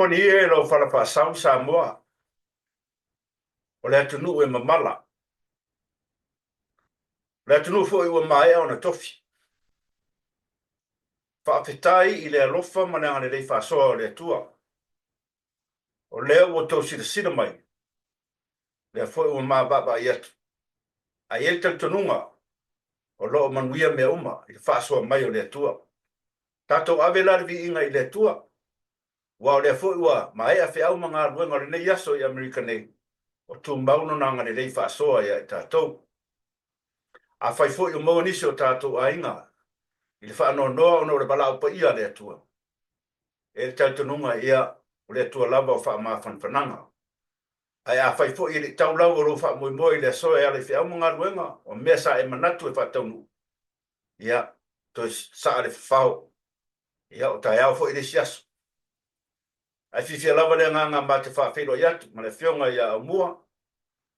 poni e lo fala fa sa moa. O le atunu e mamala. Le atunu fo i wa mai ona tofi. Fa afetai i le alofa mana ane lei fa soa o le atua. O lea ua tau sida mai. Le fo i wa maa baba i atu. A i el tanunga. O loo manuia mea uma. I fa soa mai o le atua. Tato ave larvi inga i le atua. Wa o le fo i wa mai a fe au manga ruenga le nei aso i Amerika nei. O tu mauno nanga le lei fa soa ia i tatou. A fai fo i o mau nisi o tatou a inga. I le wha no noa o no le bala upa ia le atua. E le tautanunga ia o le atua lava o wha maa whanwhananga. Ai a whai fo i le tau lau o lo wha moi moi le soe a le whia mga ruenga o mea sa e manatu e wha taunu. Ia, to sa le whao. Ia o tai au fo i le siaso. Ai whiwhia lava le nganga ma te wha whiro i atu, ma le whionga ia a mua,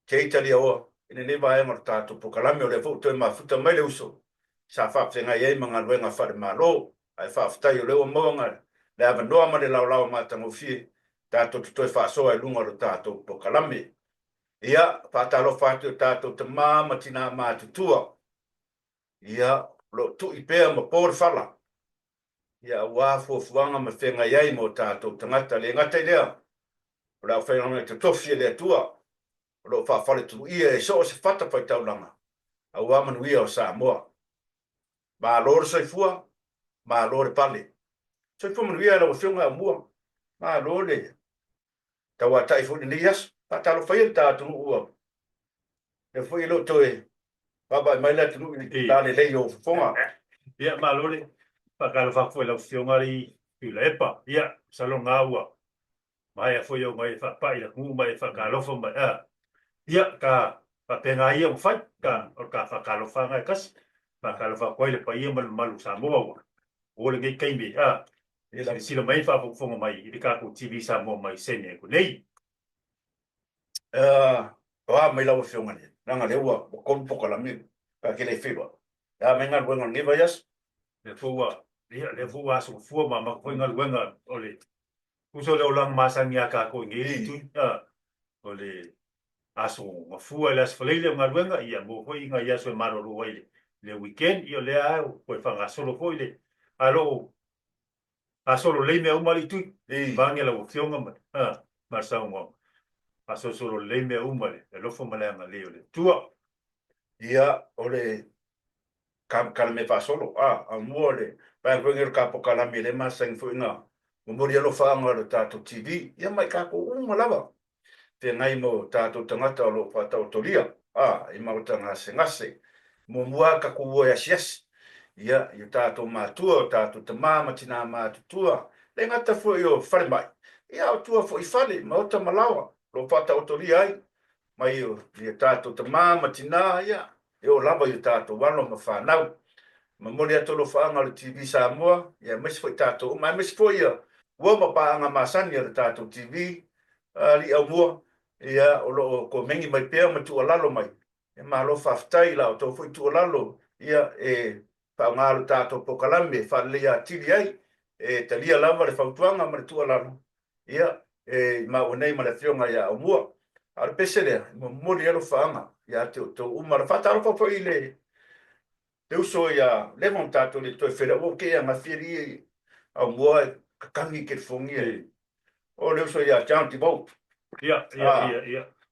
te itali a oa. Ine newa e mar tātou pokalame o le fo toi ma futa mai le uso. Sa whaptenga i ei mga ruenga whare ma lo. Ai whaftai o leo maunga. Le ava noa ma le lau lau ma tango fie. Tātou tutoi whaasoa e lunga ro tātou pokalame. Ia, whātalo whātu o tātou te māma tina mā tutua. Ia, lo tu i pēr ma pōre whala. Ia, wāfua fuanga ma whenga iei mo tātou tangata le ngata i lea. O lau whenga te tofi e lea tua. O lo whawhale tu ia e so se whata pai taulanga. A wāmanu ia o Samoa. Mā lore soifua, mā lore pale. Soifua manu ia lau whiunga a mua. Mā lore. Tawa tai fu ni yas. Patalo whaia tātou ua. E fu ilo toe. Baba mai la tunu i tāne lei o whonga. Ia, mā lore. Pakalo whakfua lau whiunga i la epa. Ia, salo ngā ua. Mai a fwoi o mai whapai la kū mai whakalofo mai. Ia, ka papenga ia o whai. Ka whakalofa ngai kasi. Whakalofa koe le pa ia malu Samoa ua. O le ngei keime. Sila mai whafonga mai. I kako TV Samoa mai sene ko nei. Wa mai lau whiunga ni. Nanga le ua. O konpoka la mi. Ka kele whiwa. Ia menga ruenga ngiva yas. Le fua. Ia, le fua aso fua ma koinga ruenga ole. Kuso le olang masangi a kako ngei tu. Ole aso mafua le asfaleile ngā ruenga. Ia mo hoi inga ia so e maroro waile. Le weekend io le au. Koe whanga solo foile. Alo. Asolo leime au mali tu. Vange la whiunga mai. Marsau ngau. Aso solo leime au mali. E lofo malanga leo le. Tua. Ia, ole kalame fa solo. A mua le. Pai ruenga ka po kalame le masang fuinga. Mumuri alo whaanga le tātou TV. Ia mai kako lava. Te ngai mo tātou tangata o lo whatau toria. I mauta ngase ngase. Mumua kako ua yasiasi. Ia, i tātou mātua, tātou te māma tina mātutua. Le ngata fo i o whare mai. Ia o tua fo i whare, mauta malawa. Lo whatau toria ai. Mai o tātou te māma tina, ia. E o lava i tātou wano ma whanau. Ma mori atolo whaanga le TV Samoa. Ia, mesi fo i tātou. Mai mesi fo ia. Ua ma paanga masani le tātou TV. Li au mua. Ia, o lo ko mengi mai pēr ma tu alalo mai. E ma lo whaftai la o tō fo i tu alalo. Ia, whaangalo tātou pokalame, whalea tiri ai, te lia lava le whautuanga ma le tualano. Ia, ma o nei ma le whionga ia o mua. Ar pese lea, ma mori alo whaanga, ia te umara whataro papa i le. Te uso ia, le mon tātou le toi whera, o ke ia ngawhiri au mua, kakangi ke whongi e. O le uso ia, County Vote. Ia.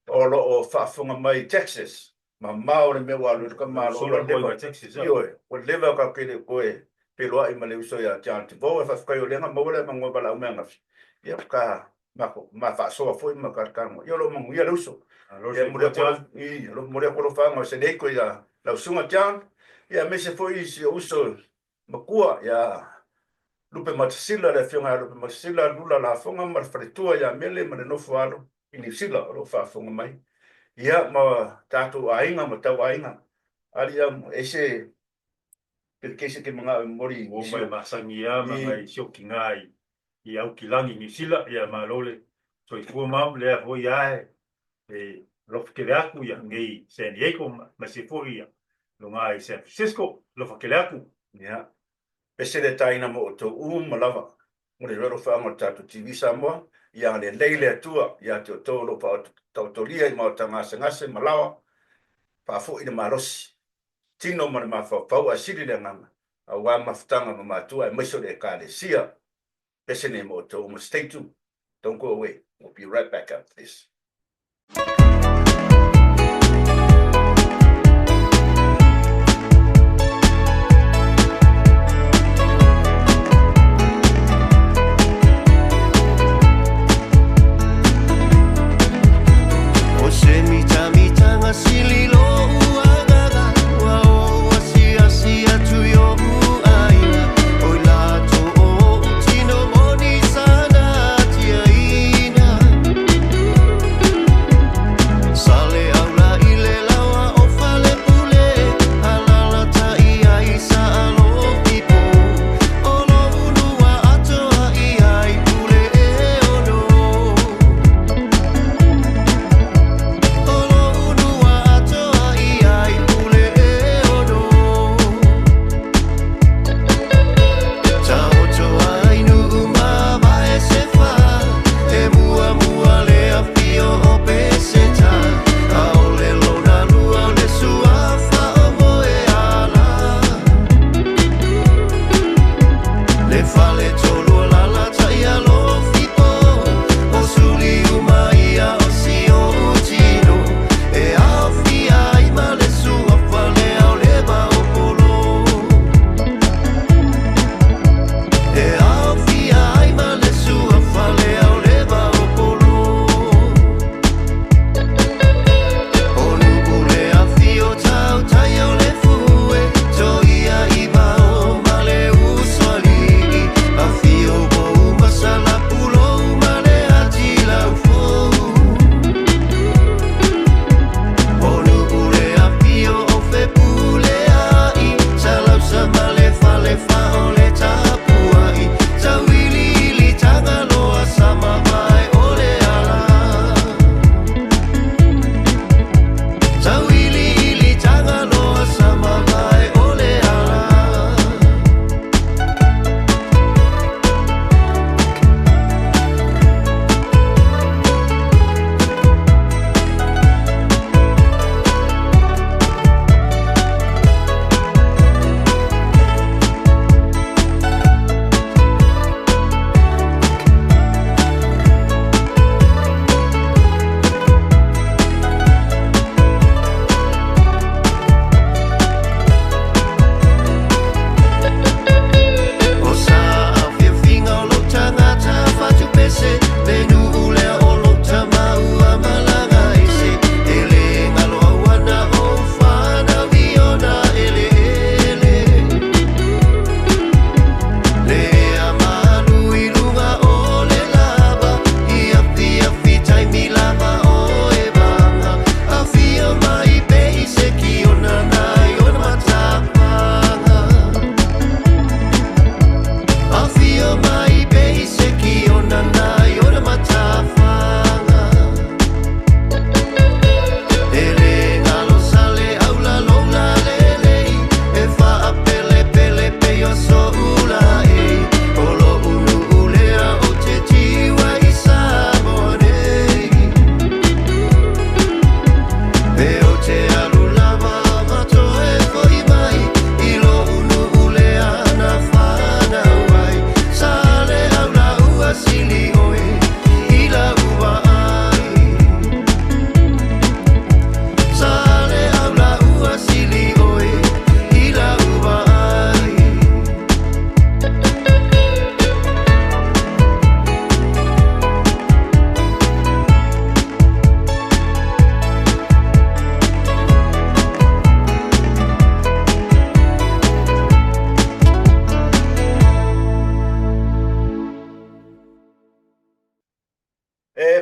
O lo o whaafunga mai Texas. Ma maore me walu ka malo Solo boy Texas. Io, o leva ka kele koe pero ai male uso ya County Vote fa fa yo lenga mo le mango bala o menga. Ia ka ma fa so foi ma ka mo. Io lo mango ia uso. Ia mo le ko lo fa ma se dei ko ia la usunga jan. Ia me se foi si uso makua ia lupe matsila le fiona lupe matsila lula la fonga ma fretua ia mele ma no falo ini sila lo fa fonga mai. Ia ma tātou ainga ma tau ainga. Aria ese perkese ke mga mori. O mai masangi ia mga i sioki ngai. I au kilangi ni sila ia malole. So i fua mam lea hoi ae. Lofa kele aku ia ngei San Diego ma se fua ia. Lo ngai San Francisco lofa kele aku. Ia. Pese le taina mo o tō malava. mo le rero fa mo tatu TV Samoa ia le leile atua ia te tolo pa tautolia i mau tanga ngase malawa pa fo ina marosi tino mo ma fa fa a siri le nganga a wa maftanga mo matua e miso le kale sia pesene mo to mo stay tuned, don't go away, we'll be right back after this.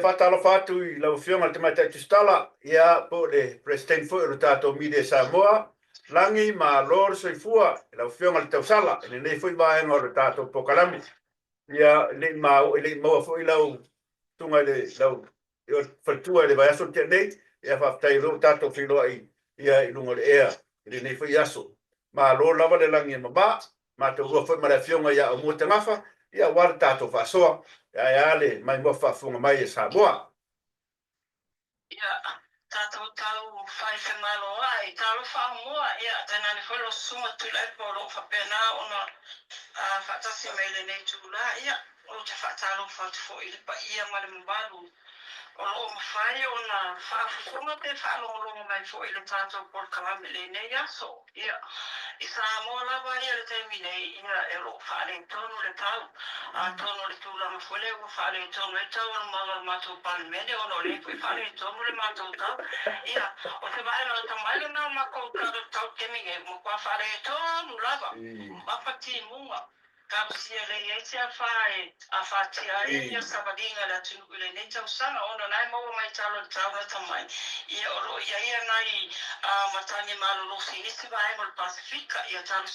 Fatalo fatu I lau fionga te mai taitu stala ia po le president fo o tato mide Samoa langi ma lor soifua lau fionga le tausala ene nei foi vaenga o tato pokalami ia le ma fo I lau tunga le lau o fatua le vaiaso te nei ia whaftai ro tato whiloa ia I lunga le ea ene nei foi aso ma lor lava le langi ma te ua foi ma le fionga ia o mua te ngafa ia wala tātou whaasoa, ia ale mai mua whaafunga mai e Samoa. Ia, tātou tau whai te malo ai, tālo whaamua, ia, tēnā ni whelo sunga tulai pōro whapena ona whatasi meile nei tūla, ia, o te whatalo whatu i le pa ia male mbalu. O lo mawhai o na whaafufunga te whaalonga mai fo i le tātou por kalame le nei aso. Ia, i sa moa lawa ia le taimi nei, ia e lo whaale tonu le tau. A tonu le tūlanga whele o whaale tonu e tau ana maga mātou palimene o no le koe whaale tonu le mātou tau. Ia, o te maela o tamaile nā mako karo tau keminge, mo kua whaale tonu lawa. Mapati munga. Kapsia le yesi a whatia ia sabadinga la tunu le nei tau sanga ono nai maua mai talo tauna tamai. Ia oro ia nai matani malolo sinisi vai mo Pasifika ia talo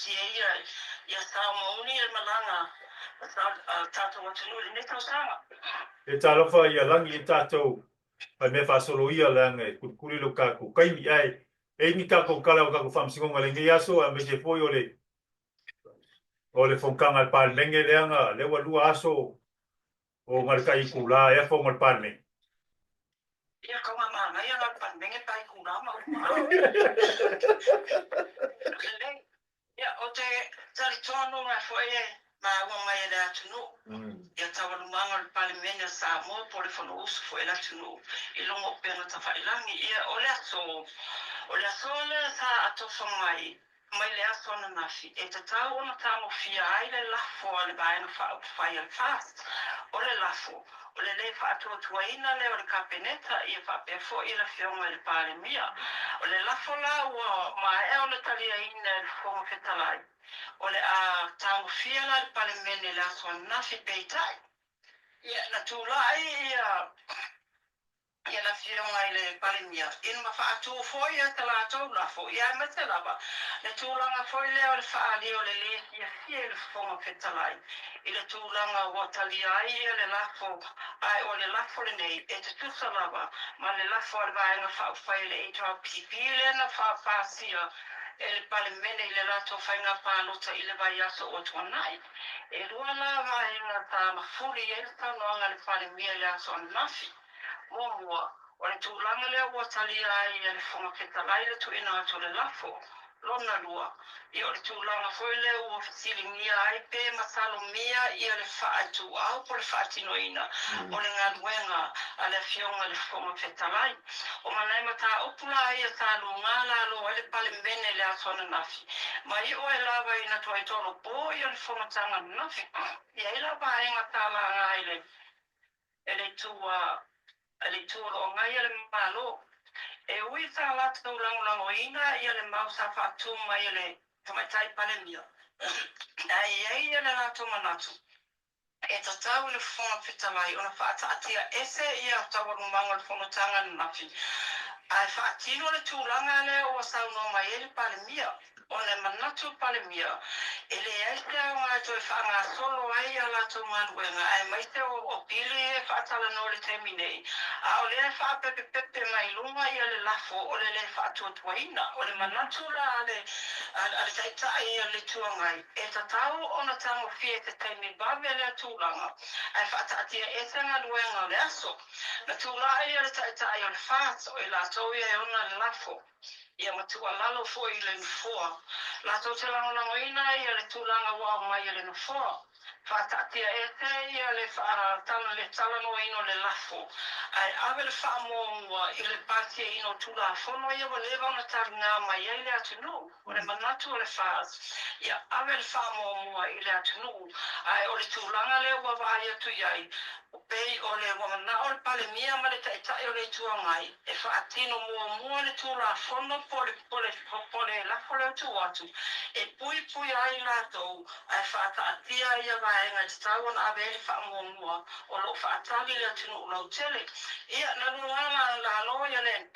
ia sao mauni e malanga tato matunu le nei tau sanga. E talo fa ia langi e tato ai me fa solo ia lange kuri lo kaku kaimi ai e ni kako kala o kako famsingonga le ngi aso a me se foi o le fonkanga al pal lenge leanga le walua aso o markai kula e fo mal palme Ia kau mama ia ngal pan menge pai kula ma. Ia o te tali tono na foi ma wa mai le atunu. Ia tawalu manga le palimene sa mo po le fono usu foi le atunu. I longo pena ta failangi ia o le aso le sa atofa mai. Mai le aso na nafi. E te tau ona tamo fia ai le lafo le baina fai al fast. O le lafo. O le whaatua tuaina le o le kapeneta i e whapefo i la whionga le pāle mia. O le lafo la ua mai o le talia ina le whonga whetalai. O le a tango fia la le pāle mene le aso nafi peitai. Ia na tūlai ia la whionga i le pāle mia. Ina ma whaatua foi ia te lātou lafo. Ia me te lava. Le tūlanga foi le o le whaali o le ia fia le whonga whetalai. I le tūlanga o talia ai le lafo ai o le lafo le nei e te tusa lava ma le lafo le vaenga whauwhai le e toa pipi le na whawhasia e le pale mene i le lato whainga pālota i le vai aso o tuanai. E rua la vaenga ta mafuri e le taunoanga le pale mia le aso anafi. Mua, o le tūlanga le o talia ai le whonga ketalai le tuina ato le lafo. Lona lua, i o le tūlanga foi le ua fitilingia ai pe masalo mia i o le whaatu au po le whaatinoina o le ngaluenga a le whionga le whonga whetalai. O manai mata opula ai a tālu ngāla alo e le pale mene le asona nafi. Ma i o e lawa i na toa i tolo po i o le whongatanga nafi. I e lawa e ngā tāla ngā ele tua lo ngai ele malo. E ui sa lātou langolango ina i le mau sa whātu mai ele tamaitai pale mia. Ai ele lātou manatu. E ta tau le whonga whitamai o na whaata atia ese i a tawaru manga le whongatanga nafi. Ai whaatino le tūlanga le o sau no mai ele pale mia. O le manatu pale mia. Ele eiste au ngā toi whaanga solo ai a lātou maruenga. Ai maiste o pili e whaatala no le terminei. A o le whaapepe mai lunga i a le lafo o le whaatua tuaina. O le manatu la a le taitai a le tuangai. E ta tau o na tango fie te taimi bawe le tūlanga. Ai whaatatia e tanga luenga le aso. Na tūlai a le taitai o le whaat o i lātou i a ona le lafo. Ia matua lalo fo i le nufoa. Lātou te langolango ina i a le tūlanga wā mai i le nufoa. Whātatia e te i a le tala le talano ino le lafo. Ai awe le whaamōngua i le pātia ino tūla whono ia wa lewa na tari ngā mai i le atunu. O le manatu o le whaas. Ia awe le whaamōngua i le atunu. Ai o le tūlanga le wa wāi atu iai. O pei o le wamana o le pale mia ma le taitai o le tuangai. E whaatino mua le tūla whono pole lafo le atu atu. E pui ai lātou. Ai whaataatia ia vaenga te tauan awe le whaamōngua. O lo whaatali le atunu o lau tele. Ia nanuanga la loa ia le.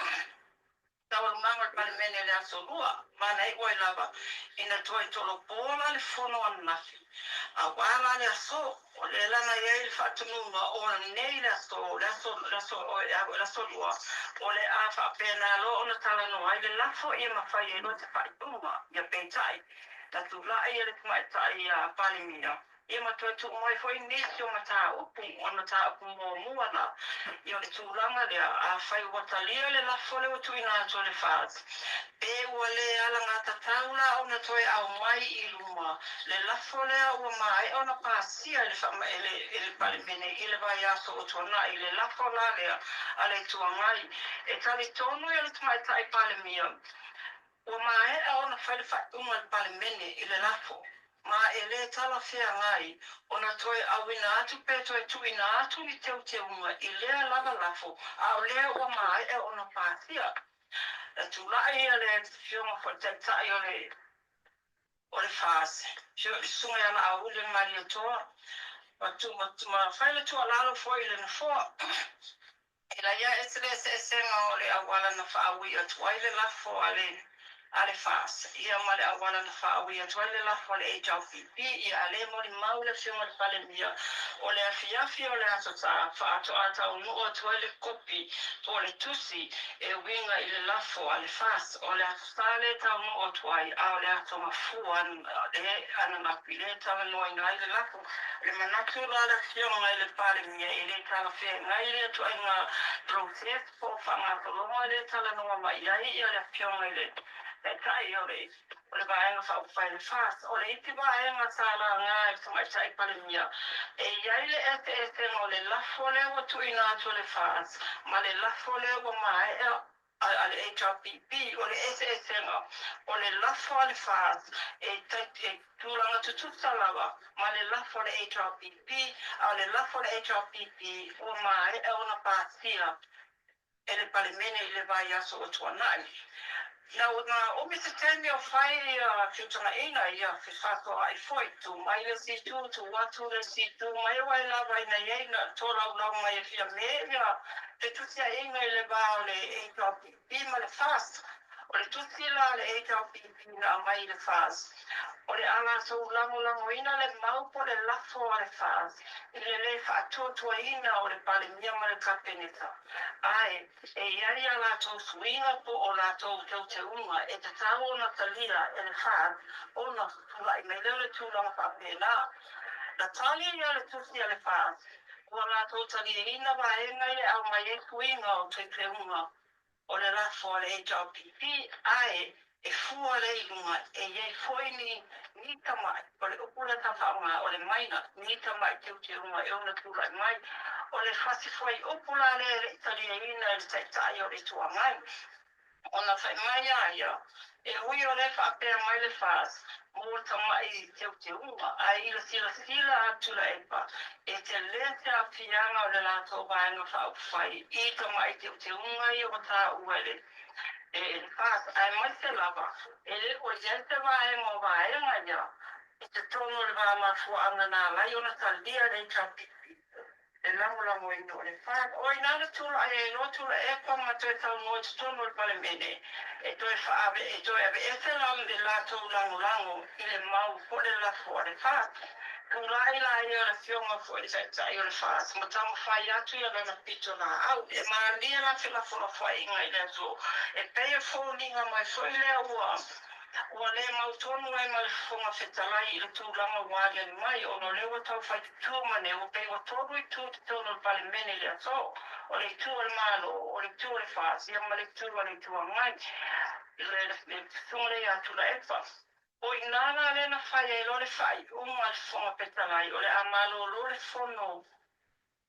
Tawal manga pale mene le aso lua. Mana i oi lava. Ina toi tolo pola le whono anafi. A wala le aso. O le lana iei le whaatununga. O nei le aso. Le aso lua. O le a whaapena lo o na tala no ai le lafo i mawhai e lo te whaitunga. Ia peitai. Tatu la ia le kumaitai a pale mia. ia matua tu mai foi nisi o mata upu ona ta upu mo muana ia le tūlanga lea a whai watalia le lafole o tuina ato le whaat. E ua le ala ngā tataula o na toi au mai I luma. Le lafole a ua mai o na pāsia le whama ele pale mene I le vai aso o tuana I le lafola lea a le tuangai. E tali tonu I le tumai tai pale mia. Ua mai o na whai le whai unga le pale mene I le lafo. Ma e le tala whea ngai, o na toi awina atu pe toi tuina atu I te unga I lea lava lafo, a o lea ua mai e o na pātia. E tu lai a le whionga fo te tai o le whāse. Sunga yana a ule maria toa, ma whaile tua lalo fo I le na foa. E la ia e tere se senga o le awala na whaawi atu ai le lafo ale fas ia male awana na fa ia toile la fo le HLPP ia ale mo li maule fiona le pale mia o le afiafi o le asota fa ato ata o no toile kopi o le tusi e winga I le lafo ale fas o le asale ta no o toai a o le ato mafuan e ana na pileta no ina le lafo le manatu la fiona le pale mia e le ta fe ngai le to ina process fo fa ma lo le tala no mai ia le fiona le e tai o le vaenga whauwhai le whas. O le iti vaenga sāla ngā e whamai tai pale mia. E iai le e o le lafo leo tu ina atu le whas. Ma le lafo leo mai a le HRPP o le SSNga. O le lafo a le whas e tūranga tututa lawa. Ma le lafo le HRPP a le lafo le HRPP o mai e ona pātia. E le pale mene I le vai aso o tuanai. Na o Mr. Temi o whai whiutanga ina ia whiwhako ai foi tu mai le si tu watu le si tu mai wai lawa ina ina tō lau mai e whia mea te tusia ina I le bao le HLPP ma le fast o le tusila le HLPP na mai le fast o le ala so lango ina le maupo le lafo a le fast I le whaatotua ina o le pale mia ma le kapeneta ai e iari a lātou suinga po o lātou te unga e te tau o na talia e le whāt o na tula I mei leo le tūlanga whapena. Na tali ia le tusi a le whāt ua lātou talia ina waenga I le au mai e kuinga o te unga o le lafo le HLPP ai e fua le ilunga e iei foi ni tamai o le upula tawhaunga o le maina ni tamai te unga e ona tula mai o le fasi foi upula le italia ina le taitai o le tuangai. Ona whai mai aia, e hui o le whapea mai le fas, mō tamai te unga, ai ila sila atu la epa, e te lea te awhianga o le lātou vaenga whauwhai, I tamai te unga I o tā uele. E le fas, ai mai te lava, e le o jente vaenga o vaenga ia, e te tono le vā mafua anga nā lai ona ta lia le trapi. E lango ino le whak. O inana tula e no tula e pa ma toi tau no te tono le pale mene. E toi whaabe, e toi abe e te lam de la tau lango I le mau po le la fua le whak. Kulai la I o le fionga fua I tai o le whak. Ma tamu whai atu I lana pito na au. E maa lia la whila fula whai inga I le so. E pea fōninga mai fo I le ua. Ua le mautonu e ma le fonga whetalai I le tūlanga wāri ani mai o no lewa tau whai tūmane o pei o tōru I tū te tōnu le pale mene le ato o le tū le malo o le tū le whās ia ma le tū le tū angai le thungre atu la epa o inana le na whai e lo le whai o ma le fonga petalai o le amalo lo le fono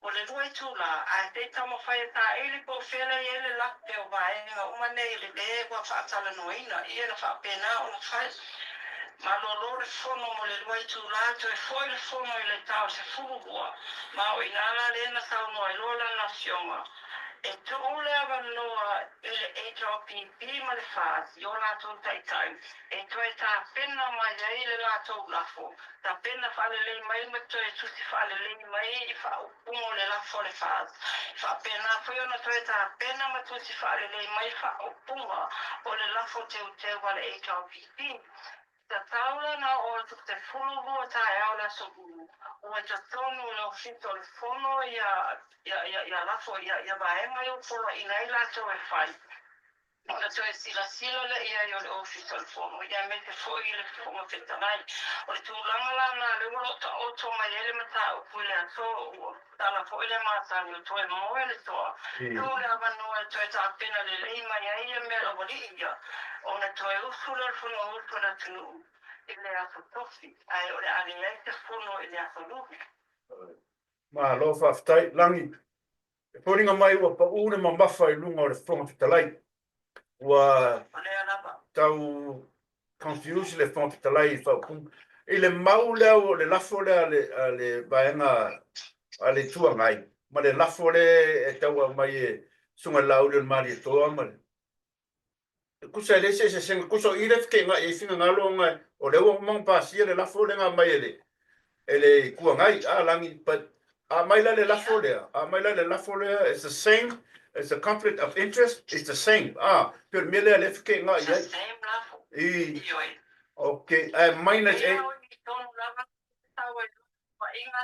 o le rua tula a te tamo whai ta ele po whele I ele lape o vaenga o mane ele le wa whaatala noina I ele whaapena o na whai ma lo le fono mo le rua tula to e foi le fono I le tau se furua ma o inana le na tau no e lola na fionga e tu ole ava noa ele HRPP ma le whaas I o lātou taitai e toi tā pena mai a ele lātou lafo tā pena whale lei mai ma toi tusi whale lei mai I whaupungo le lafo le whaas whapena whai ona toi tā pena ma tusi whale lei mai whaupunga o le lafo te wale HRPP ta taula na o te fulu ta aula so o te tonu no fito le fono ia lafo ia vaenga yo folo I nei lato e fai Ona toi sila le ia yo le official form. Ia me te foi le form of tanai. O le tūlanga la na le wala ta o to mai ele mata o pule aso o tala foi le mata ni o toi mo ele to. Tu le ava no e toi ta pena le lei mai ai e me lo boli ia. Ona toi usula funo usula tunu. Ele aso tofi. Ai o le ale e te funo ele aso lupi. Ma lo fa ftai langi. E poringa mai ua pa une ma mafa I lunga o le fonga fitalai. Ua tau confuse le fonga fitalai fa pung. I le mau lea o le lafo lea le vaenga a le tua ngai. Ma le lafo le e tau mai e sunga lau le mari e toa ma le. Kusa le se senga kusa I le fke nga e finga ngalo ngai. O le ua mang pasia le lafo le nga mai ele kua ngai a langi but a mai la le lafo lea. A mai la le lafo lea it's the same. It's a conflict of interest. It's the same. Per mele le fke nga It's the same lafo. Okay. Minus 8. Inga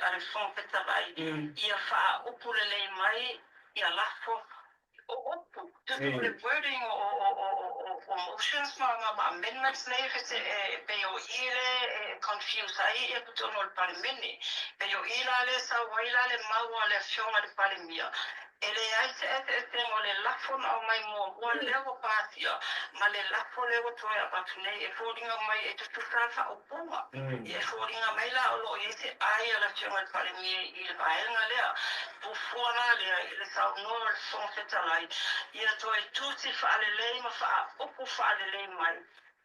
ale fon peta vai ia fa upulele mai ia lafo o just the wording o motions ma amendments nei pe o ile confuse ai e puto no parlemene pe o ila le sa waila le mau ale fiona de parlemia ele ai se mo le lafo na mai mo o le o pasia ma le lafo le o toya patune e fodinga mai e tu fa o puma e fodinga mai la o lo e se ai ala fiona de parlemia I le vaenga le pu fora le sa no son fetalai ia toi tusi fa ale le ma fa o pu fa ale le mai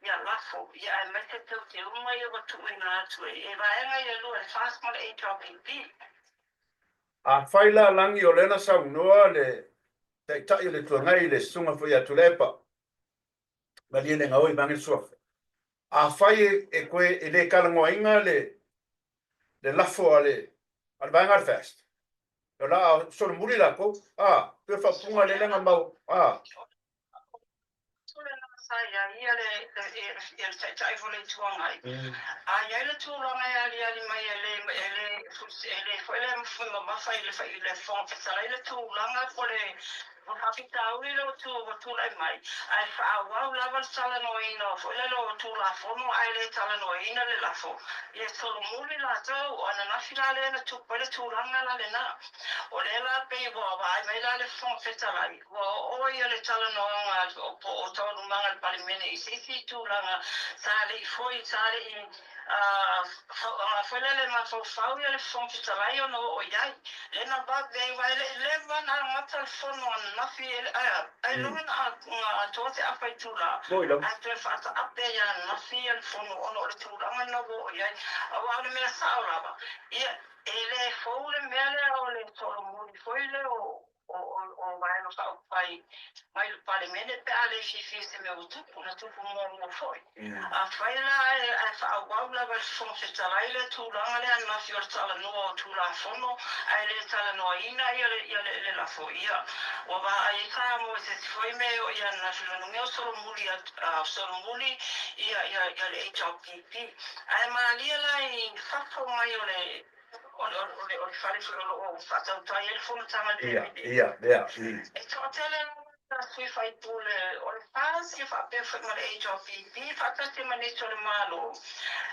ia lafo ia e mete te uma ia watu ina atu e vaenga ia lu e fast mal e HRPP A faila langi o lena sa unoa le tai le tuangai le sunga foi atu lepa. Ma li le ngau I mangi suafe. A fai e koe e le kalangoa inga le lafo ale vanga fest. O la solo muri la ko. Pe fa punga le lenga mau. Saya ia le tai vole tuangai. A ia le tuangai ali mai ele foi le ma fai le fon sala le tuanga pole o kapita uli lo tu lai mai. Ai fa wa la sala no ino foi le lo tu la fono ai le sala no ina le la fo. Ia solo muli la tau ana na finale na tu pole tuanga la le na. O le la pe wa vai mai la le fon sala. O ia le sala no o tonu manga palimene I sisi tūranga sāle I foi sāle I whailele ma whau ia le whompitalai ono o iai. Lena ba vei wai le wana ngata le whono an nafi ai longa a tōte apai tūra. Ai tue whata ape ia nafi ia le whono ono o le tūranga na o iai. A wau le mea saoraba. Ia e le whau le mea le o le toro muni foi le o vai no sa pai mai le palimene pe ale fifi se me utupu na tupu mo foi a faila a fa wa la va son se talaile tu la le na fior tala no tu la fono ai le tala no ina ia le la foia o va ai sa mo se foi me o ia na filo no meu solo muli ia le HRPP ai ma lia la I fa mai o le o fare o fatto il fono tama Ia. e totele na sui fai pule o le pasi fa pe fa ma HRPP fa te manito le malo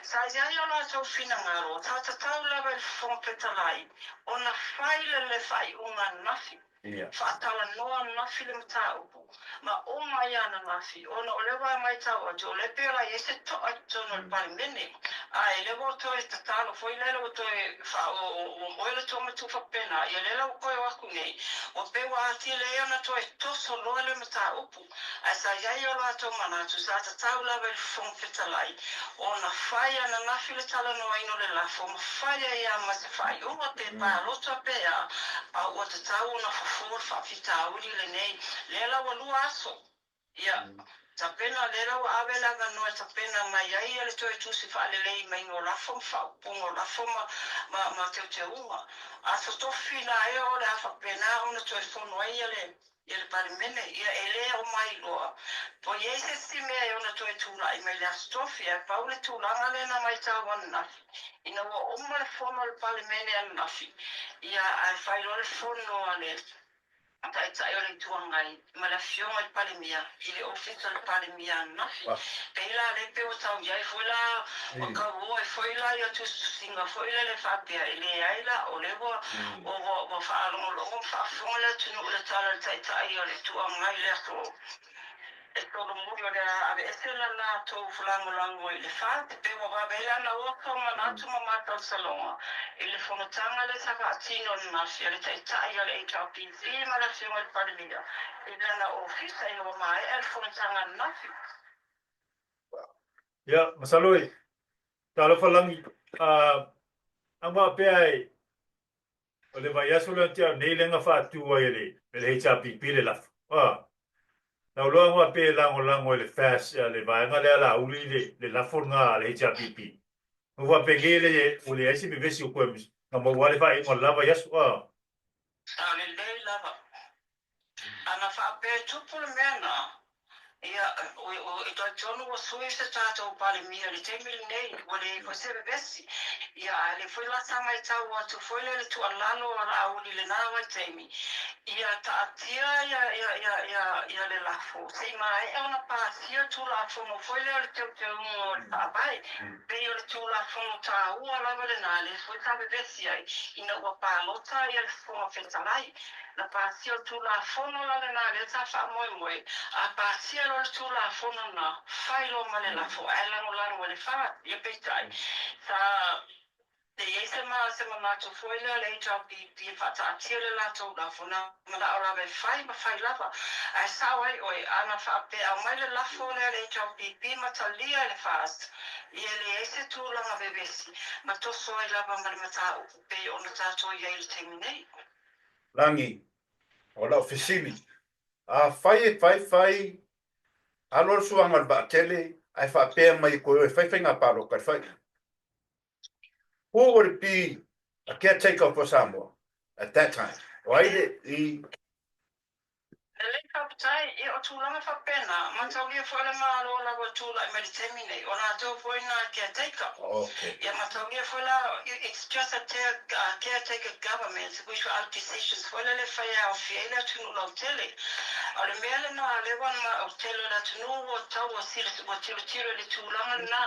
sa ya yo no so fina ngaro ta la el fono petalai ona fai le fai una nafi Fatala noa nafi le mataupu. Ma o mai ana nafi. Ona o lewa mai tau a jo le pera I se to a tono le palimene. A e lewa to e tatalo. Foi lelo to e fa o moele to me tu fa pena. I lela o koe waku nei. O pewa ati le ana to e toso loa le mataupu. A sa iai o la to manatu. Sa tatau la veli fong fetalai. Ona fai ana nafi le tala noa ino le lafo. Ma fai a ia ma se fai. Uma te pa loto a pea. A o tatau na for fita uli le nei lela wa lu aso ia tapena lela wa avela ga no tapena mai ai ele to tu si fa le lei mai no la fom fa pongo la foma ma te uma aso to fina e o la fa pena ona to fo no ai ele palimene ia ele o mai lo po yese si me ona to tu la mai la stofia pa ule tu la ngale na mai ta wan na ina o ma fo no palimene an nafi ia ai fai lo le fo no ale Tai tai ole tuangai mala fiona i palemia ile office le palemia na pela le pe o tau ya foila o ka wo foila ya tu singa foila le fa pe ile aila o le o fa lo fa foila tu no le tala tai tai ole tuangai le so esto lo murio le ave esela na to fulango lango ile fa pe mo va bela na o ko ma tu ma ta salonga ile fono tanga le saka atino na sia le tai tai ole HRPC ma la fiona il palemia ile na office ai o mai el fono tanga na ya masaloi talo falangi anga pe ai ole vai asula tia nei lenga fa tu wa ele le HRP pile la na lo anga pe lango le fast le vai nga le la uli le la fornga le HRP no va pegele ule ai me vesi ko mi na mo wale fa ingo lava yasu ale le lava ana fa pe tu por mena ia o ito tono o sui se tata o pale mia le te mil nei wale ko se besi ia ale foi la sama ita o tu foi le tu alano ala uli le na wa temi ia ta atia ia le la fo se mai e ona pa sia tu la fo mo foi le te o ta bai pe o tu la fo ta o ala vale na le foi ta besi ai ina o pa lota ia le fo feta mai la pasio tu la fono la na le sa fa moi a pasio lo tu la fono na fai lo male la fo ala no la no le fa ye petai sa de ese ma tu foi le HRP fa ta tire la tu la fono ma la ora be fai la fa a sa wai oi ana fa pe a mai la fo le HRP ma ta lia le fast ye le ese tu la ma bebesi ma to so la ba ma ta pe ona ta to ye il terminate langi o la ofisini fai alor suanga ba tele ai fa pe mai ko fai nga paro ka fai who would be a caretaker for Samoa at that time why the le kapitai e o tūlanga whapena, mataulia whare mālo la wa tūla i maritemine, o nā tō poina caretaker. Okay. Ia mataulia whare, it's just a caretaker government, which were out decisions, whare le whaia o whiela tunu lau tele. O le mea le nā lewan ma o tele la tunu o tau o siris, o tiro le tūlanga nā,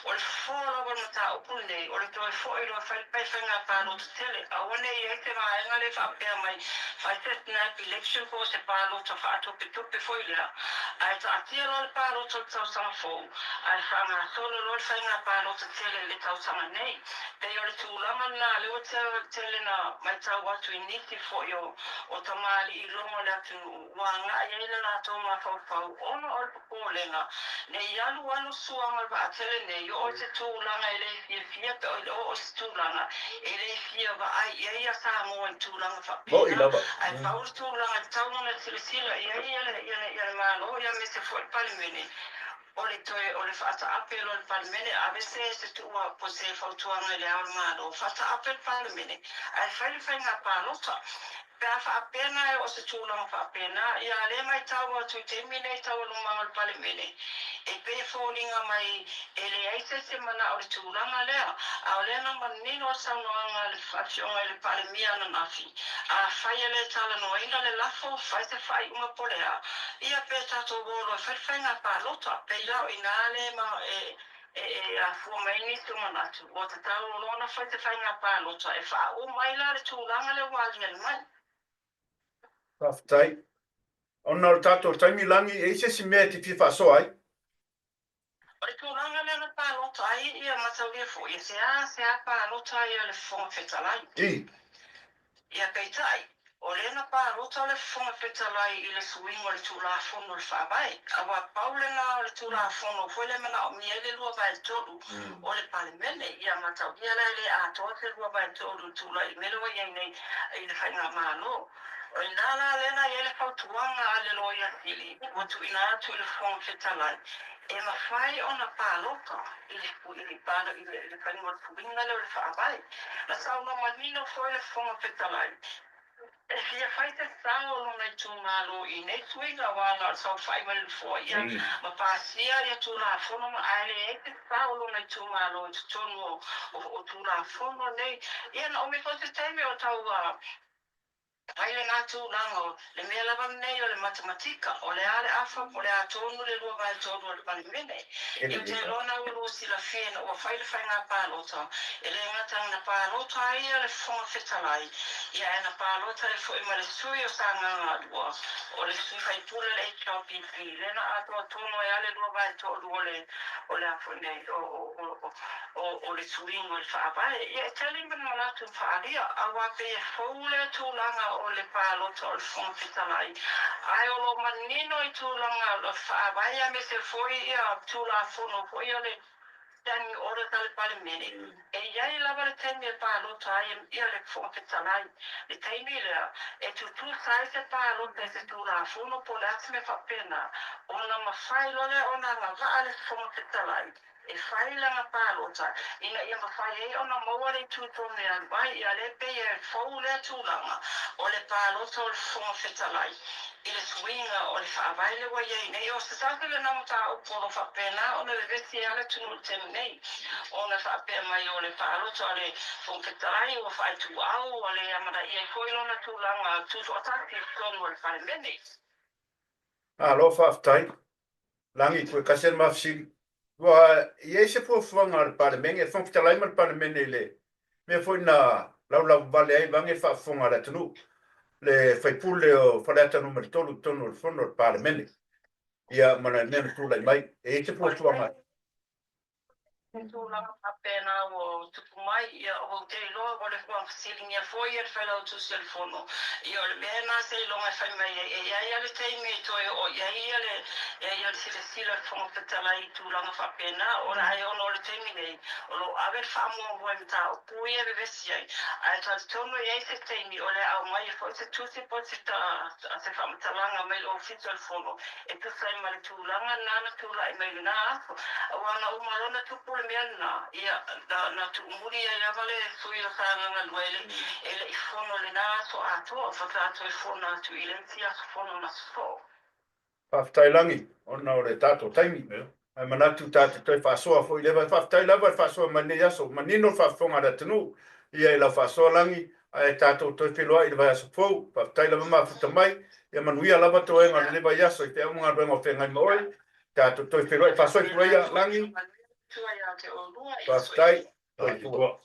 o le whora wa mata upune, o le toi whoi roa whaipai whainga pālo tu tele, a wane i ete maenga le whapea mai, whaitet nā election ko se pālo ta whaato pe tupe foi lea. Ai ta atia lo le pālo ta tau sama fou. Ai whanga solo lo le whainga pālo ta tele le tau sama nei. Te o le tūlanga nā leo tele na mai tau atu i niti fo o ta maali i longo le atu wanga i eile la tau ma fau ono o le popolenga. Ne i alu suanga wa atele nei o te tūlanga e le fia pe o se tūlanga e le fia wa ai i eia sa mo i tūlanga whapena. Ai whaur tūlanga taunga sila ia malo ia me se foi palimene ole toe ole fata apel ole palimene avese se tua po se fautuanga le au malo fata apel palimene ai fai nga palota pa fa pena o se tūlanga fa pena ia le mai tawa tu termine tawa no mal palimene e pe foninga mai ele aise se mana o tūlanga lea a le na manino sa no nga le facionga le palimia na nafi a fai le tala no ina le lafo fai se fai uma polea ia pe tato bolo fai nga palota pe ia ina le ma a fuamaini tumanatu o te tau lona fai te fai nga palota e fa o mai la le tūlanga le wali le mai Taftai. Ona o tato taimi langi e se si mea ti fifa so ai. O le tūlanga le na palota ai ia mataulia fo ia se a palota ia le fonga fetalai. Ia peitai. O le na palota le fonga fetalai i le suingo le tūlafono le whabai. Awa paule na o le tūlafono foi le mana o mia le lua vai tolu o le palemene ia mataulia le atoa te lua vai tolu tūla i melo ia nei i le whainga malo. O inala lena ia le fautuanga a le loia sili. O tu ina atu i le fonga fetalai. E mawhai o na pāloka i le pālo i le whainga fuinga le whaabai. Na sauna manino foi le fonga fetalai. E fia whai te sao lo nei tū malo i nei tuinga wana o sau whai mai lufo ia. Ma pāsia ia tū la fono ma aile e te sao lo nei tū malo i tūnu o tū la fono nei. Ia na o me kote teime o tau Ai le ngā tūlanga o le mea lava nei o le matematika, o le ale afa, o le atonu le lua vai tonu o le palimene. I te lona ulu sila whiena o whaile whai ngā pālota. E le ngatang na pālota ai le whonga whetalai. Ia e na pālota le fwoi ma le sui o sa ngā ngā dua. O le sui whai pule le HLPP. Le na ato tono e ale lua vai tonu o le afo nei, o le suingo o le whaapai. Ia e tali mana malatu whaalia, a wape e whaule tūlanga o le pālota o le whonga whetalai. Ai o lo manino i tūlanga o le whaapai a me se foi ia tūla whono foi o le tangi ora tale pale mene. E iai lava le taimi e pālota ai ia le whonga whetalai. Le taimi lea, e tutu sai se pālota e se tūla whono po le ati me whapena. O na mawhai lole o na ngā le whonga whetalai. E whai langa pālota, ina ia mawhai e ona maua le tūtone an mai, ia le pe e whau le tūlanga o le pālota o le whonga whetalai. I le swinga o le whaavai le wai ei nei, o se sake le namata o polo whapena, o le vesi ale tunu tenu nei, o le whapea mai o le pālota o le whonga whetalai, o whai tu au, o le amara i e koilona tūlanga tūto ataki tonu o le whare mene. Alo whaftai, langi koe kasen mafsiri. Wa ye se po fuanga al parlemeng e fong talai mal parlemeng le me foi na la vale ai vange fa fonga la tunu le fai pule o falata numero tolu tono il fondo al parlemeng ia mana ne tu lai mai e se po fuanga Tūlanga apena o tupu mai ia o te iloa o le whang silingia foi e whailau tu telefono. Ia o le mea nā se ilonga whai mai e iai ale teime e toi o iai ale sila whanga whetala i tūlanga whapena o la ai ono le teime nei o lo awe whamua hua mta o pui e vevesi ai. Ai tā tono iai se teime o le au mai e foi se tūsi po se whamatalanga mai o fi telefono e tu sai ma le tūlanga nana tūla i mai nā afo. Wana umarona tupu meana ia na tu muri ia vale sui o sanga na luele ele i fono le na so ato fatato i fono tu ilentia fono na so whaftai langi ona o le tato taimi ai manatu tato toi whasoa foi lewa whaftai lava whasoa mani aso manino whafonga da tunu ia i la whasoa langi ai tato toi wheloa i lewa aso fau whaftai lava mafuta mai ia manuia lava to enga lewa aso i te amunga rengo whengai maoi tato toi wheloa i whasoa i pureia langi whaftai toi fua.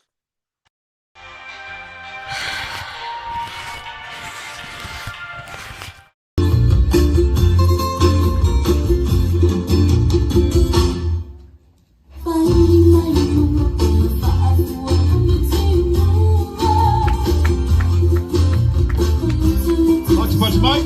What's my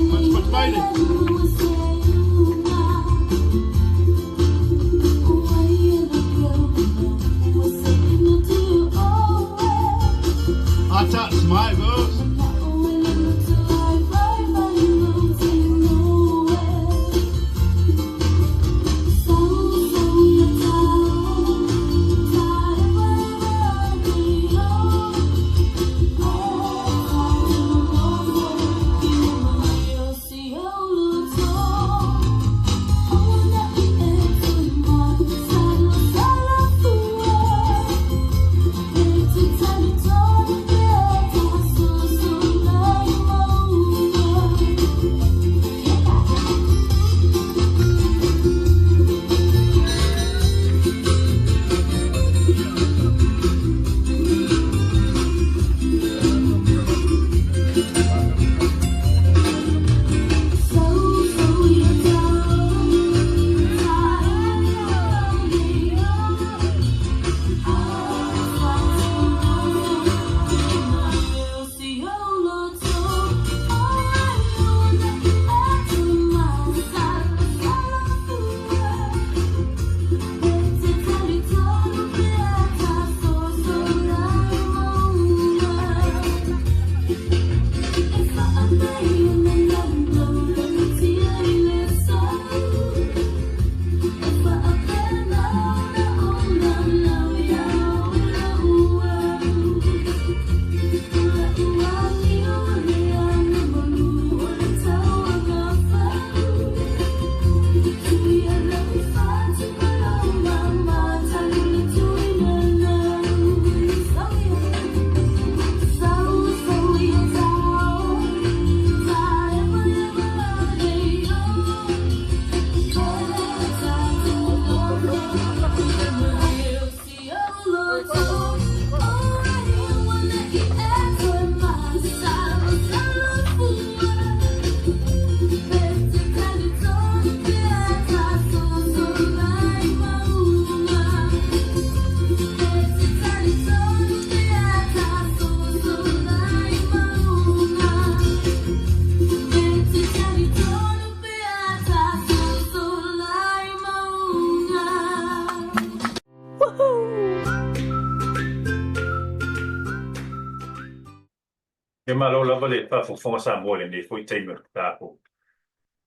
ke malo lava le pa fonga Samoa le ne foi timer ta ko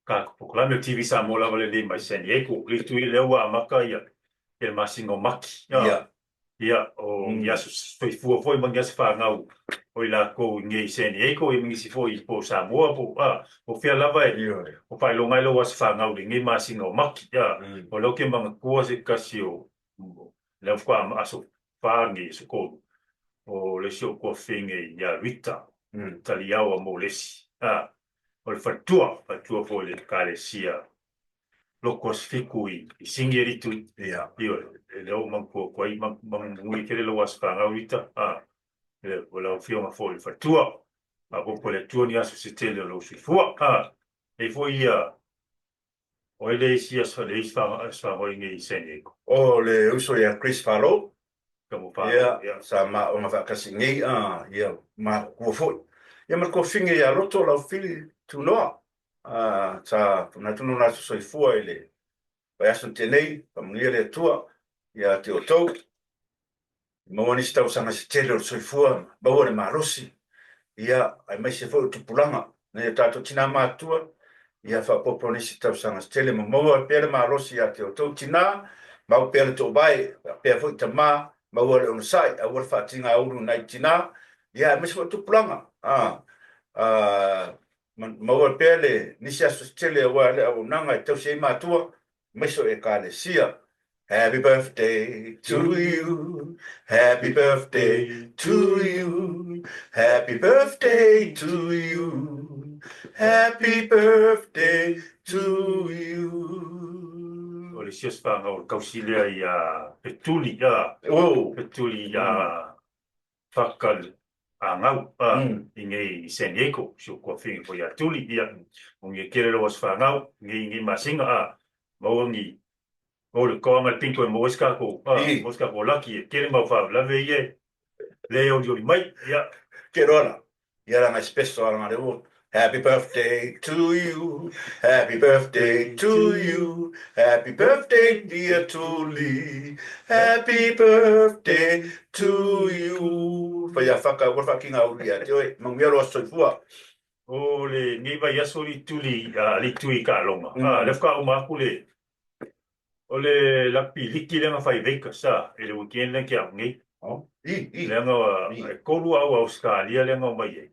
ka ko la me TV Samoa lava le mai San Diego le tu le wa maka ia ke masingo maki ia o yasu foi mang yasu fa ngau o la ko ngi San Diego i ngi si foi po Samoa po o fia lava o pai lo ngai lo was fa ngau ngi masingo maki ia o lo ke mang ko se kasio le kwa aso fa ngi so ko o le sio ko finge ya Rita taliawa mo lesi o le fatua fo le kalesia lokos fikui i singeritu io le o man ko koi man mui kele lo was fanga Rita o la fio fo le fatua ko le tuoni aso se tele lo si fua e fo ia o le sia so le isfa o ngi seneko o le uso ya Chris Farlow como pa sama o nga kasi ngi ma ko fo ma ko finge ya roto la fili tu no ta na tu no na so fua ele vai aso tenei pa mlia le tua ya te o tau mo ni sta usanga se tele so fua ba o le marosi ia ai mai se fo tu pulanga ne tato tina matua ia fa popo ni sta usanga se tele mo pe le marosi ya te o tau tina ma pe le to bai pe fo tama ma o le unsai a o fa tinga uru nai tina ia mai se fo tu pulanga ma o pe le ni sia se tele wa le o nanga te se matua mai so e ka le sia. Happy birthday to you. Happy birthday to you. Happy birthday to you. Happy birthday to you. o le sias fanga o kausilia ia petuli petuli fakal ngau inge San Diego so ko fin ko ya tuli ia o nge kere lo was fanga ngi masinga mo ngi o le ko ngal pinto mo ska ko laki kere mo fa la veille le o di mai ia Kerona ia la mai spesso ala le Happy birthday to you. Happy birthday to you. Happy birthday, dear Tuli. Happy birthday to you. Faya faka wa fakinga ulia te oi mangialo soifua. o le ngi va yaso li tuli li tui ka longa le fa o ma kule o le la piliki le nga fai veka sa e le weekend le kia ngi le nga e kolu au Australia le nga mai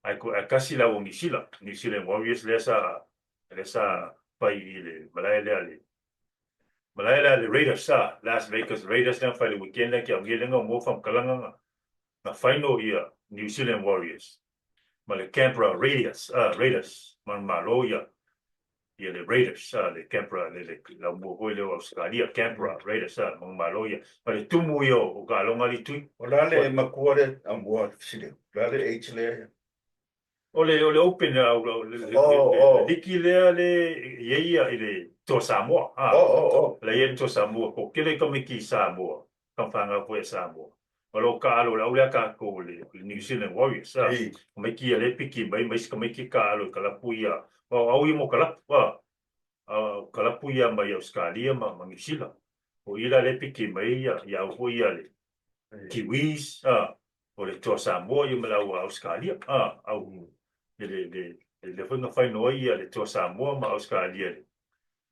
ai ko kasi la o New Zealand Warriors le sa pai le malaya le Raiders sa Las Vegas Raiders le fai le weekend le kia ngi le nga mo fam kalanga na final ia New Zealand Warriors ma le Canberra Raiders man maloya ia le Raiders le Canberra le la mo le Australia Canberra Raiders man maloya ma le tumu yo o ka longa li tui O la le makuare amua sile. La le le o le open liki le ia ile to Samoa le ia to Samoa ko kele komiki Samoa kampanga po Samoa o lo ka alo la ule ka ko le New Zealand Warriors mai ki le piki mai ki ka alo kala puia o au mo kala kala puia mai Australia ma New Zealand o ila le piki mai ia o ia le Kiwis o le to Samoa i mala Australia au le foi no fai no ia le to Samoa ma Australia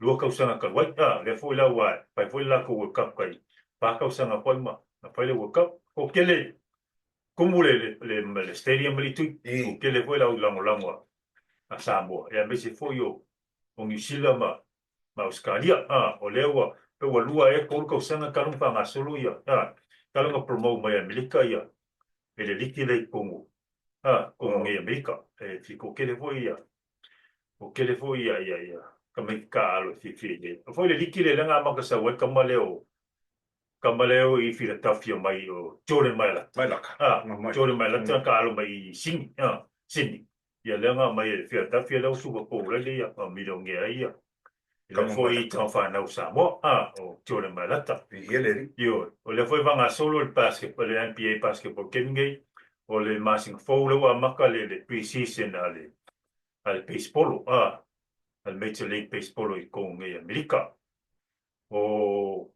lua kausanga ka wai le foi la wa pai foi la ko World Cup kai pa kausanga foi ma na fai le World Cup o kele kumule le stadium li tu o kele foi la lango a Samoa e me se foi o New Zealand ma Australia o lewa pe wa lua e ko kausanga ka lumpa nga solo ia ka lunga promote mai Amerika ia e le liki le kongo kongo ngi Amerika e fiko kele foi ia o kele foi ia kami ka alo fi foi le liki le nga ma ka sa wa kamaleo i Philadelphia mai o Jordan Maila Jordan Maila ka alo mai Sydney ia lenga mai Philadelphia le Super Bowl le ia milionge ia le foi tan fa na Samoa o Jordan Maila io o le foi vanga solo el basketball le NBA basketball kenge o le masing folo wa maka le pre-season al baseball al Major League Baseball i Kongo i Amerika o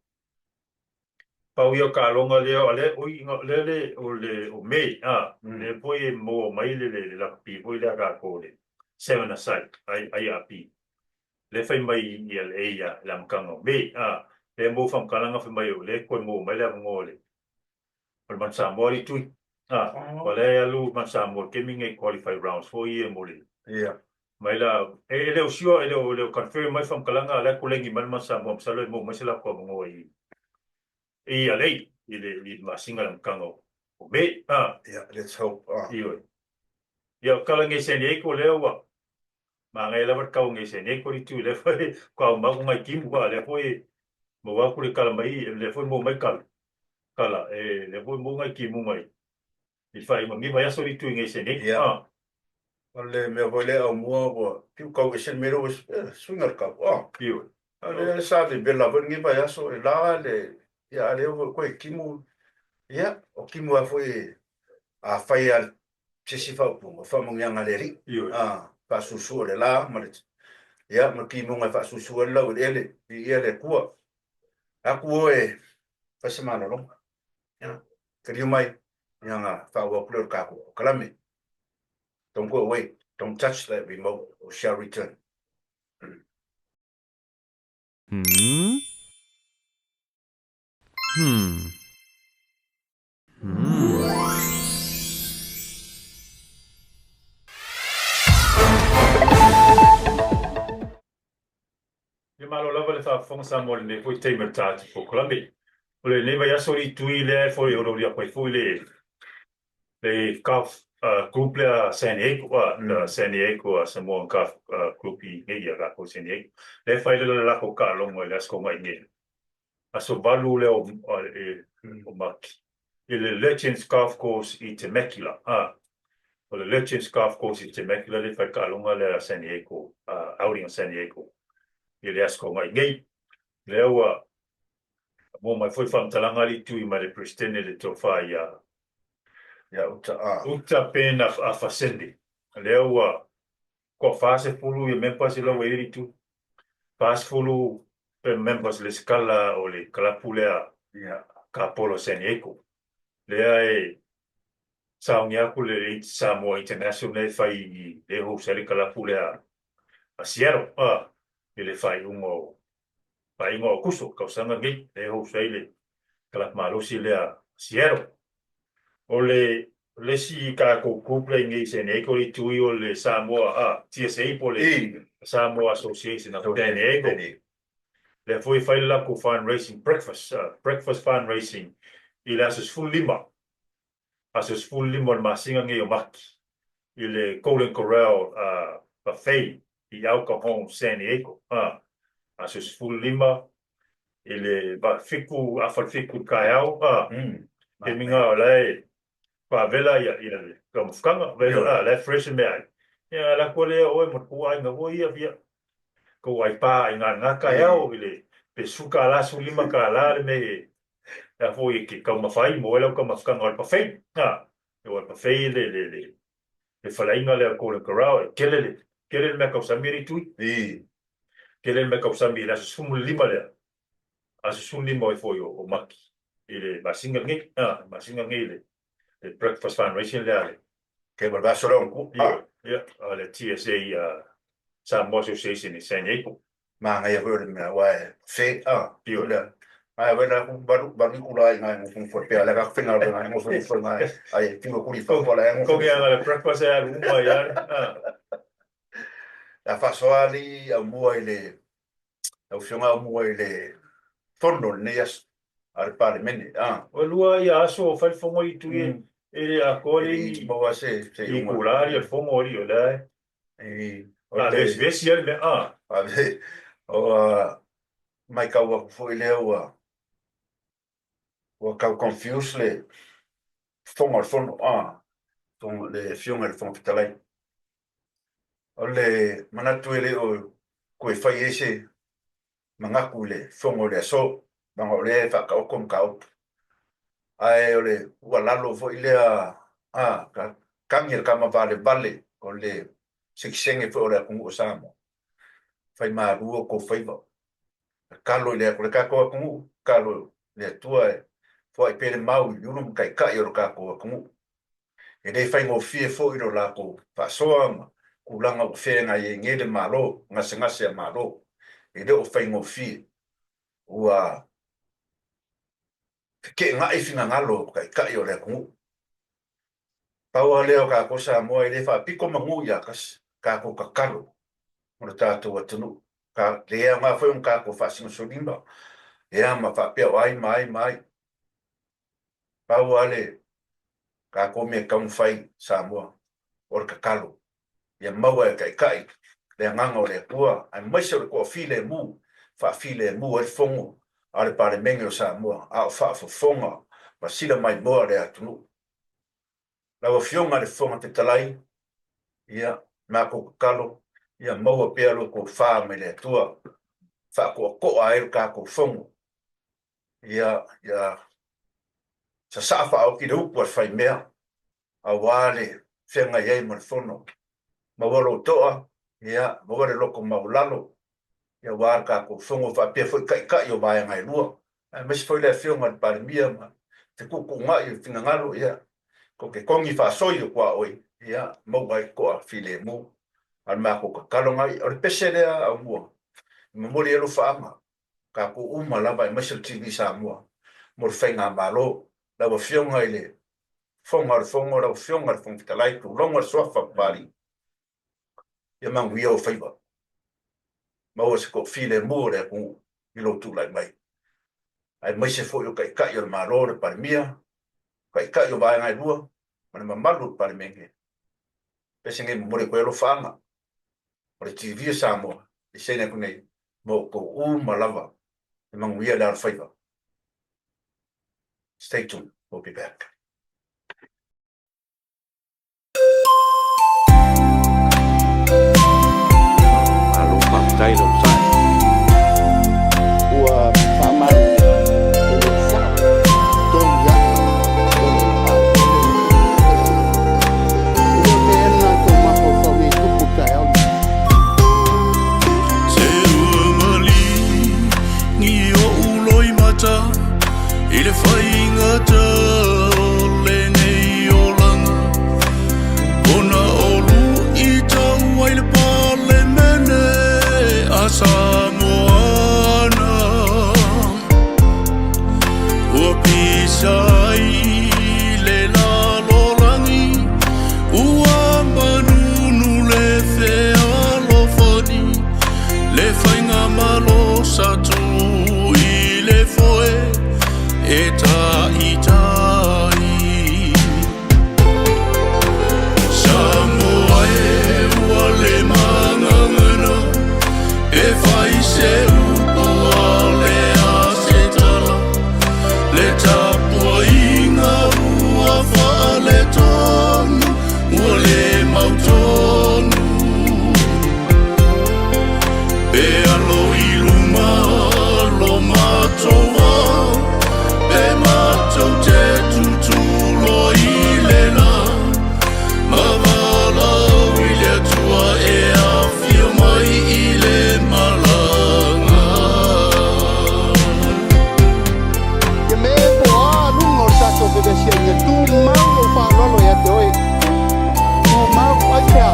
pau ia ka longa le o inga le o mei le poi mo mai le la pi poi le ka ko le seven aside ai api le fai mai ia le ia la mkanga mei le mo fam kalanga fai mai o le ko mo mai le ngole o man sa mo i tu o le alu man sa mo ke minge qualify rounds for ia mo le mai la le o sio le confirm mai fam kalanga le ko lengi man sa mo sa le mo mai la ko mo i alei i masinga la mkango o me let's hope ia kala nge se nei ko lewa ma ngai la vat kau nge se nei ko i tu le foi ko ma ngai kim ko le foi mo wa ku le kala mai le foi mo mai kala le foi mo ngai kim mo mai i fai mo ngi vai so i tu nge se nei le me vole au mua bo piu kau ke sen mero swinger cup le sa de bella bon ngi vai so la le ya le ko kimu o kimu a foi a fai al sisi fa pu fa mo nga le ri fa su le la ma ya ma kimu nga fa su la o ele ele kua a ku fa semana lo ya que mai nga fa wa klor ka ko kalame don't go away. Don't touch that remote or shall return. le malo lava le fa fonga sa mo le foi timer tati po klami o le vai aso i tu le foi o ria poi foi le kaf group le San Diego San Diego sa mo kaf group i ngia ga ko San Diego le fai le la ko ka lo mo le asko mai ngi aso balu le o maki le Legends Golf Course i Temecula o le Legends Golf Course i Temecula le fai ka longa le San Diego outing San Diego i le asko mai ngi le ua mo mai foi fam talanga li tu i mai le Pristine le tofa uta pena a fasendi le ua ko fase fulu i members lo weri tu pas fulu pe members le skala o le kalapulea ka polo San Diego le ai saungia ku le Samoa International fai le ho sele kalapulea a Seattle le fai ngo kuso ka sanga ngi le ho sele kalap malosi le a Seattle o le si ka ko couple ngi San Diego i tui o le Samoa TSA po le Samoa Association of San Diego le foi fai la ko fundraising breakfast fundraising i le asus full lima masinga ngi o maki i le Golden Corral buffet i alcohol San Diego asus full lima i le fiku fiku kai au e minga o le pa vela ia le kamfkanga vela le fresh me ia la ko le o mo ku ai ngo ia via ko ai pa nga kai au i le pe suka la su lima ka la me a foi que como fai mo ela como fica ngol pa fei e o pa fei le falainga le ko le corral kele me causa miritu kele me causa mi la su lima le a su lima foi o maki ile masinga ngi le breakfast fundraising le que volva solo un cu le TSA Samoa Association in San Diego ma ngai verde me wa fe ai wena baru kula ngai mo fo pe ala ka finga ngai mo fo ngai ai tingo kuli fa wala ko ngai le breakfast ya uma ya la fa so ali a mo ile au finga mo ile fondo neas al parlemento o lua ia so fa fongo i tu e a koli mo va se i kulari al fongo ri o la o le special me o mai ka wa fo ile o ka confuse le fongo al fondo ton le fiona le fondo talai o le manatu ele o ko fai ese mangaku le fongo le so bango le fa ka kom ka ai ole walalo fo ile ka kangir kama vale o le siksenge fo ora kungu samo fai maru ko fai ba kalo le ko ka ko kungu kalo le tua fo ai pele mau i unu kai kai o ka ko ku e dei fai ngo fie fo i ro la ko fa soa ma ku langa o fe nga ye ngede malo nga senga se malo e de o fai ngo fie ua ke nga i finga ngalo kai kai o le ku tau leo ka ko sa mo i le fa piko mangu ya kas ka ko ka kalo mo tato wa tunu ka le nga foi un ka ko fa sino solimba e ama fa pe mai pau ale ka ko me ka un fai sa mo or ka kalo ia mau e kai le nganga o le pua ai mai se ko file mu fa file mu e fongo ale pare mengo sa mo a fa fonga ma sila mai mo le atunu la o fionga le fonga te talai ia ma ko kalo ia mau pe alo ko fa me le tua fa ko ai ka ko fongo ia sa fa o ki do por fai mea a wale fenga ye mo fono ma wolo toa ia mo wale loko maulalo ia war ka ko fongo fa pe foi kai o vai ngai lua mas foi le filma de pandemia ma te ku ngai finga ngalo ia ko ke kongi fa soio kwa oi ia mo vai ko file mo al ma ko ka ngai o pesele a mo mo le lo fa ma ka ko uma lava mas TV sa mo fenga malo la wa fionga ile fonga la fionga fonga ta lai tu longa so fa bali ia mang wio favor ma o se ko file mo le ku ilo tu lai mai ai mai se fo yo kai o malo de parmia kai o vai ngai lua ma malu par menge pese nge mo le ko lo fanga o le TV sa mo e se ne ku nei mo ko malava mang wio la favor. Stay tuned. We'll be back. Alo pamtai lo sai. Ua paman ele sa. Ton ya. Ele mena to mapo fo mi tupu tai au. Se uamali ni o uloi mata. Ile whaingata le nei o langa Ona olu I tau ai le pale mene a Samoana Ua pisai le lalolangi Ua manunu le whea lofani Le whainga malo satu I le foe e tai Samoa e ua le mangangana e whai se upo a le a se tala le tapua inga ua wha le tonu ua le mautonu pe alo iluma lo matoa e matou te tutulo I le la Mavala I le atua e a fio mai I le malanga Ke me po a lungo tato bebe sienye tu mau o fa lolo ya te oi. Tu mau ai pea.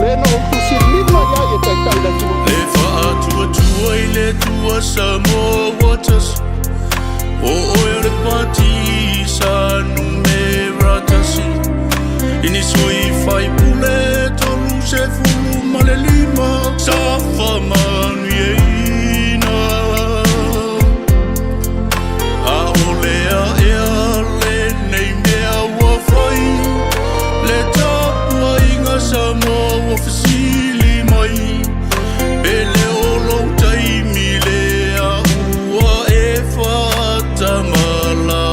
Le no tu si lima ya ye tai tai la tu. Le wha tua I le tua Samoa waters O oere pati sa nume ratasi Ini sui fai pule tolu se fulu male lima Sa whamanu ye ina A olea ea le nei mea wafai Le tapua inga Samoa wafasili mai Bele olo taimi le a ua e whatamala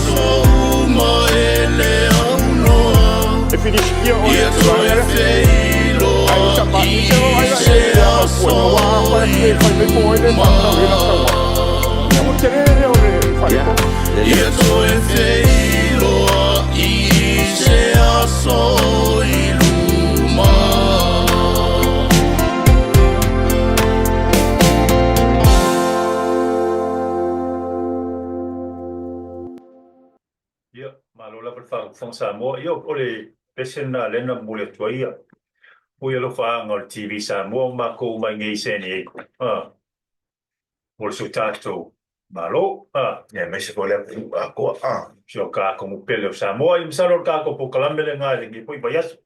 so uma ele au noa. E finiskia o Ia le toe tuanga. feilo Ai sa pa i se o ai ai se e a aso ko wa wa e fa me ko le ma. ta ina ta wa. Ya mo tere o le fa ko. Ia toe feilo i se aso i luma. Ia, malola per fa fon Samoa. Ia, ole pesena lena mule tuaia. Pui alo fa ngol TV Samoa ma ko mai ngai seni. Ole su tato malo. Ya, me se pole a ko a. Sio ka ko mu pele o Samoa. I msalo ka ko po kalambele ngai ngi pui bayasu.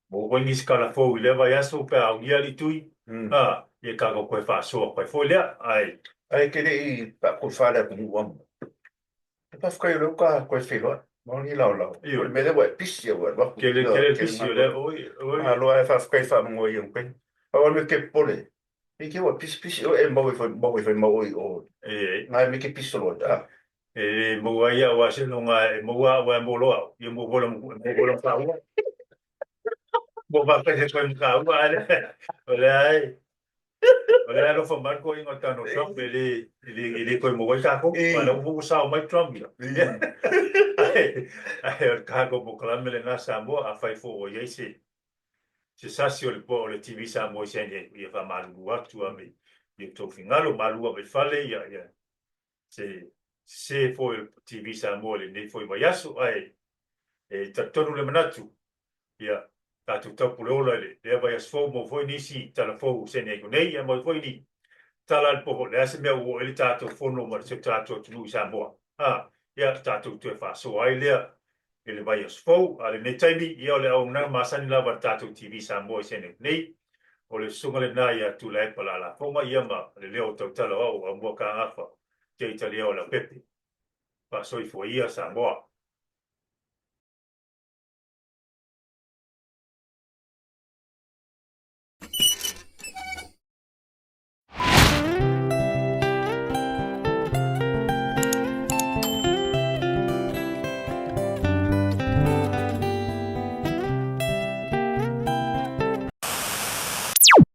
Mo ko ngi skala fo ile bayasu pe au ia li tui. Ia ka ko fa so ko fo le ai. Ai ke i pa ko fa le ku wa. Pa fa yo ka ko filo. Mo ni la la. Io. Me le wa pisi wa. Kele pisi le oi. Alo ai fa fa mo yo pe. Pa wa me ke pole. Mi ke wa pisi o e mo o. Ngai mi ke pisi lo da. Mo ai wa se no ngai mo wa mo lo. Ia mo lo fa wa. Mo ba pe se ko ka wa le. Ole ai. Ole ai lo fa marco in o tano Trump ele ko mo ka ko. Wala mo sa o mai Trump. Ai o ka ko mo kala mele na Samoa a fai fo o ye se. Se sasi o le po o le TV Samoa se ia fa malu atu a me. Ia to fingalo malu a me fale ia. Se foi o TV Samoa le nei foi vaiaso ai e tatonu le manatu ia tatu tapu le ola le vaiaso fo mo foi nisi tala fo se nei nei mo foi ni tala al poho le ase mea o ele tatu fono ma se tatu tunu Samoa ia tatu tu fa so ai le vaiaso fo ale nei taimi ia le au na masani lava tatu TV Samoa se nei o le sunga le na ia tu le pala la fo ma ia ma le leo tau tala o mo ka afa te italia o la pepe. Pasoi foi ia Samoa.